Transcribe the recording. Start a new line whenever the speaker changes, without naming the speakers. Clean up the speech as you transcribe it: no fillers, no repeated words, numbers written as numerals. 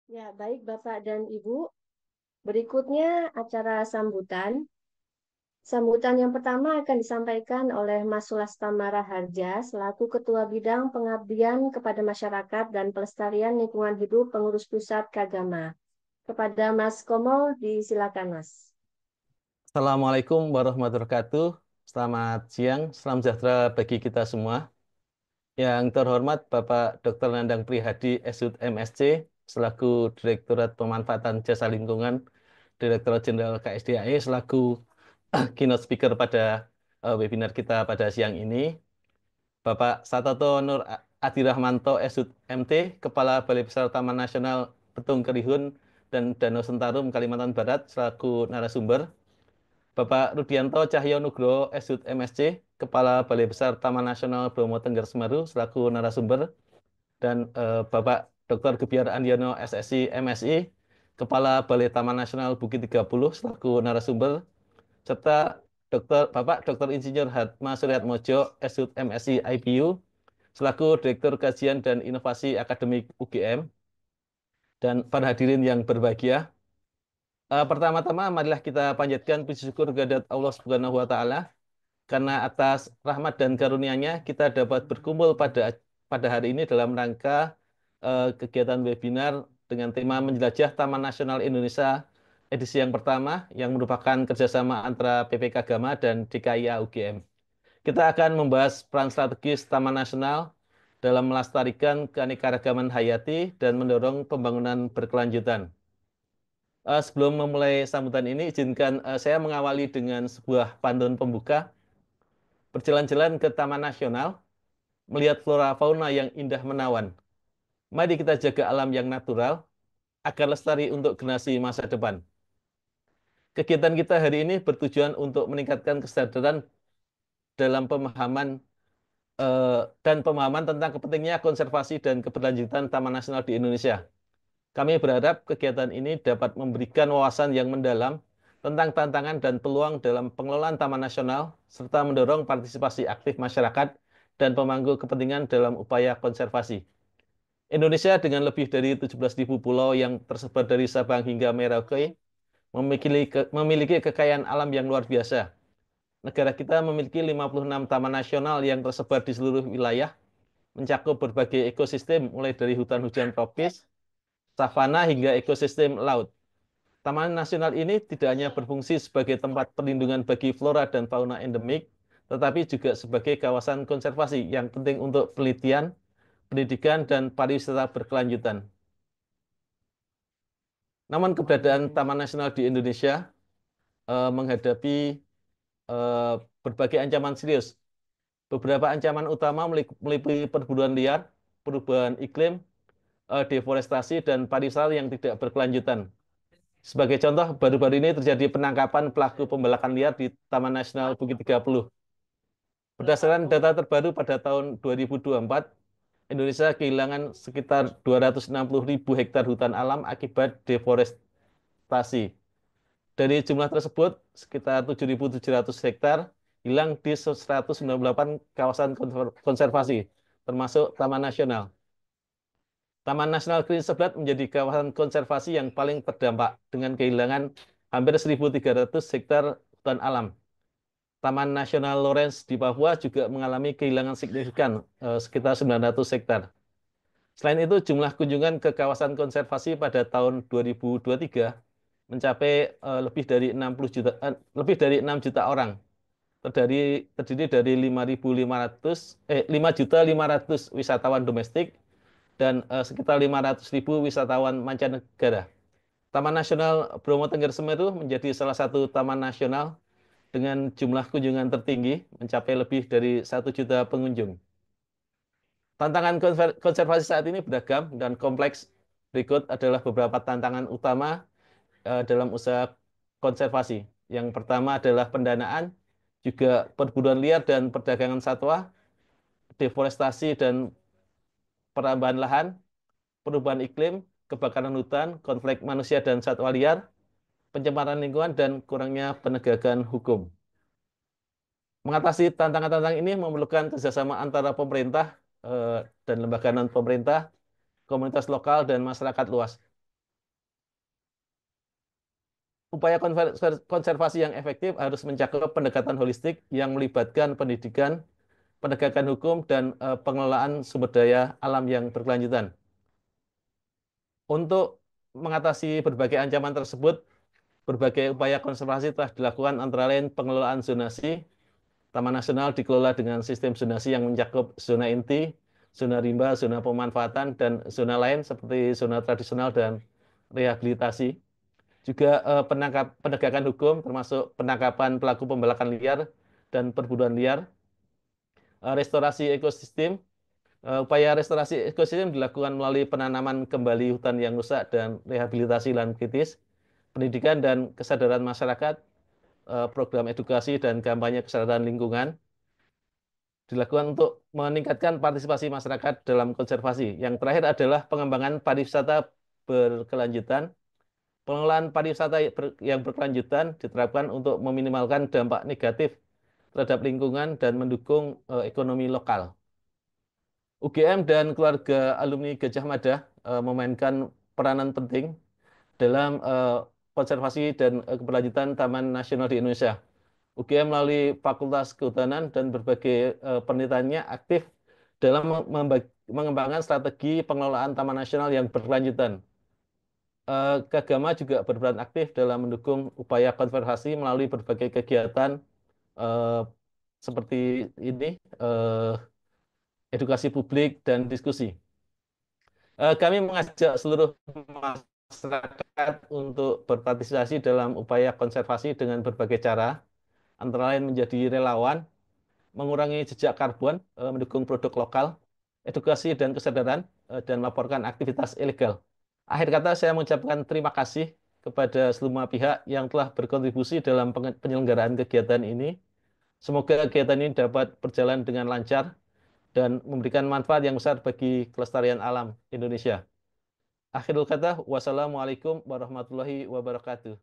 Ya, baik Bapak dan Ibu. Berikutnya acara sambutan. Sambutan yang pertama akan disampaikan oleh Mas Sulastamara Harja selaku Ketua Bidang Pengabdian kepada Masyarakat dan Pelestarian Lingkungan Hidup Pengurus Pusat Kagama. Kepada Mas Komol, disilakan Mas.
Assalamualaikum warahmatullahi wabarakatuh. Selamat siang, salam sejahtera bagi kita semua. Yang terhormat Bapak Dr. Nandang Prihadi, SUT MSc, selaku Direktorat Pemanfaatan Jasa Lingkungan, Direktorat Jenderal KSDAE, selaku keynote speaker pada webinar kita pada siang ini. Bapak Satoto Nur Adi Rahmanto, SUT MT, Kepala Balai Besar Taman Nasional Betung Kerihun dan Danau Sentarum, Kalimantan Barat, selaku narasumber. Bapak Rudianto Cahyo Nugroho, SUT MSc, Kepala Balai Besar Taman Nasional Bromo Tengger Semeru, selaku narasumber, dan Bapak Dr. Gebiar Andiono, SSI, MSI, Kepala Balai Taman Nasional Bukit 30, selaku narasumber, serta Bapak Dr. Insinyur Hatma Suryatmojo, SUT MSI IPU, selaku Direktur Kajian dan Inovasi Akademik UGM, dan para hadirin yang berbahagia. Pertama-tama, marilah kita panjatkan puji syukur kehadirat Allah Subhanahu wa Ta'ala karena atas rahmat dan karunia-Nya kita dapat berkumpul pada hari ini dalam rangka kegiatan webinar dengan tema Menjelajah Taman Nasional Indonesia edisi yang pertama yang merupakan kerjasama antara PPK Agama dan DKIA UGM. Kita akan membahas peran strategis Taman Nasional dalam melestarikan keanekaragaman hayati dan mendorong pembangunan berkelanjutan. Sebelum memulai sambutan ini, izinkan saya mengawali dengan sebuah pantun pembuka. Berjalan-jalan ke Taman Nasional, melihat flora fauna yang indah menawan. Mari kita jaga alam yang natural, agar lestari untuk generasi masa depan. Kegiatan kita hari ini bertujuan untuk meningkatkan kesadaran dalam pemahaman tentang kepentingnya konservasi dan keberlanjutan Taman Nasional di Indonesia. Kami berharap kegiatan ini dapat memberikan wawasan yang mendalam tentang tantangan dan peluang dalam pengelolaan Taman Nasional, serta mendorong partisipasi aktif masyarakat dan pemangku kepentingan dalam upaya konservasi. Indonesia dengan lebih dari 17.000 pulau yang tersebar dari Sabang hingga Merauke memiliki kekayaan alam yang luar biasa. Negara kita memiliki 56 taman nasional yang tersebar di seluruh wilayah, mencakup berbagai ekosistem mulai dari hutan hujan tropis, savana hingga ekosistem laut. Taman nasional ini tidak hanya berfungsi sebagai tempat perlindungan bagi flora dan fauna endemik, tetapi juga sebagai kawasan konservasi yang penting untuk penelitian, pendidikan, dan pariwisata berkelanjutan. Namun keberadaan Taman Nasional di Indonesia menghadapi eh, berbagai ancaman serius. Beberapa ancaman utama meliputi perburuan liar, perubahan iklim, deforestasi, dan pariwisata yang tidak berkelanjutan. Sebagai contoh, baru-baru ini terjadi penangkapan pelaku pembalakan liar di Taman Nasional Bukit 30. Berdasarkan data terbaru pada tahun 2024, Indonesia kehilangan sekitar 260.000 hektar hutan alam akibat deforestasi. Dari jumlah tersebut, sekitar 7.700 hektar hilang di 198 kawasan konservasi, termasuk Taman Nasional. Taman Nasional Kering Seblat menjadi kawasan konservasi yang paling terdampak dengan kehilangan hampir 1.300 hektar hutan alam. Taman Nasional Lawrence di Papua juga mengalami kehilangan signifikan, sekitar 900 hektar. Selain itu, jumlah kunjungan ke kawasan konservasi pada tahun 2023 mencapai lebih dari 6 juta orang. Terdiri dari 5.500 wisatawan domestik dan sekitar 500.000 wisatawan mancanegara. Taman Nasional Bromo Tengger Semeru menjadi salah satu taman nasional dengan jumlah kunjungan tertinggi mencapai lebih dari 1 juta pengunjung. Tantangan konservasi saat ini beragam dan kompleks. Berikut adalah beberapa tantangan utama dalam usaha konservasi. Yang pertama adalah pendanaan, juga perburuan liar dan perdagangan satwa, deforestasi dan perambahan lahan, perubahan iklim, kebakaran hutan, konflik manusia dan satwa liar, pencemaran lingkungan, dan kurangnya penegakan hukum. Mengatasi tantangan-tantangan ini memerlukan kerjasama antara pemerintah dan lembaga non-pemerintah, komunitas lokal, dan masyarakat luas. Upaya konservasi yang efektif harus mencakup pendekatan holistik yang melibatkan pendidikan, penegakan hukum, dan pengelolaan sumber daya alam yang berkelanjutan. Untuk mengatasi berbagai ancaman tersebut, berbagai upaya konservasi telah dilakukan antara lain pengelolaan zonasi. Taman nasional dikelola dengan sistem zonasi yang mencakup zona inti, zona rimba, zona pemanfaatan, dan zona lain seperti zona tradisional dan rehabilitasi. Juga penegakan hukum termasuk penangkapan pelaku pembalakan liar dan perburuan liar. Restorasi ekosistem. Upaya restorasi ekosistem dilakukan melalui penanaman kembali hutan yang rusak dan rehabilitasi lahan kritis, pendidikan dan kesadaran masyarakat, program edukasi dan kampanye kesadaran lingkungan dilakukan untuk meningkatkan partisipasi masyarakat dalam konservasi. Yang terakhir adalah pengembangan pariwisata berkelanjutan. Pengelolaan pariwisata yang berkelanjutan diterapkan untuk meminimalkan dampak negatif terhadap lingkungan dan mendukung ekonomi lokal. UGM dan keluarga alumni Gajah Mada memainkan peranan penting dalam konservasi dan keberlanjutan Taman Nasional di Indonesia. UGM melalui Fakultas Kehutanan dan berbagai penelitiannya aktif dalam mengembangkan strategi pengelolaan taman nasional yang berkelanjutan. Kagama juga berperan aktif dalam mendukung upaya konservasi melalui berbagai kegiatan eh, seperti ini, edukasi publik dan diskusi. Kami mengajak seluruh masyarakat untuk berpartisipasi dalam upaya konservasi dengan berbagai cara, antara lain menjadi relawan, mengurangi jejak karbon, mendukung produk lokal, edukasi dan kesadaran, dan melaporkan aktivitas ilegal. Akhir kata, saya mengucapkan terima kasih kepada semua pihak yang telah berkontribusi dalam penyelenggaraan kegiatan ini. Semoga kegiatan ini dapat berjalan dengan lancar dan memberikan manfaat yang besar bagi kelestarian alam Indonesia. Akhirul kata, wassalamualaikum warahmatullahi wabarakatuh.